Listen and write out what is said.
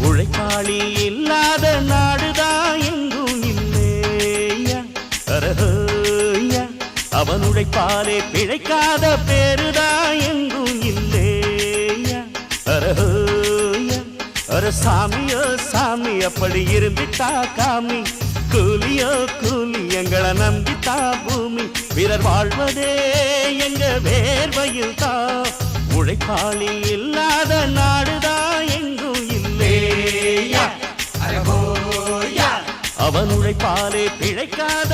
உழைப்பாளி இல்லாத நாடுதான் எங்கும் இல்லையா அரஹோயா அவன் உழைப்பாலே பிழைக்காத பேருதான் எங்கும் இல்லையா அரஹோயா அர சாமியோ சாமி அப்படி இருந்துட்டா காமி கூலியோ கூலி எங்களை நம்பித்தா பூமி பிறர் வாழ்வதே எங்க வேர்வையில் தான் உழைப்பாளி இல்லாத நாடுதான் எங்கும் இல்லையா அவன் உழைப்பாலே பிழைக்காத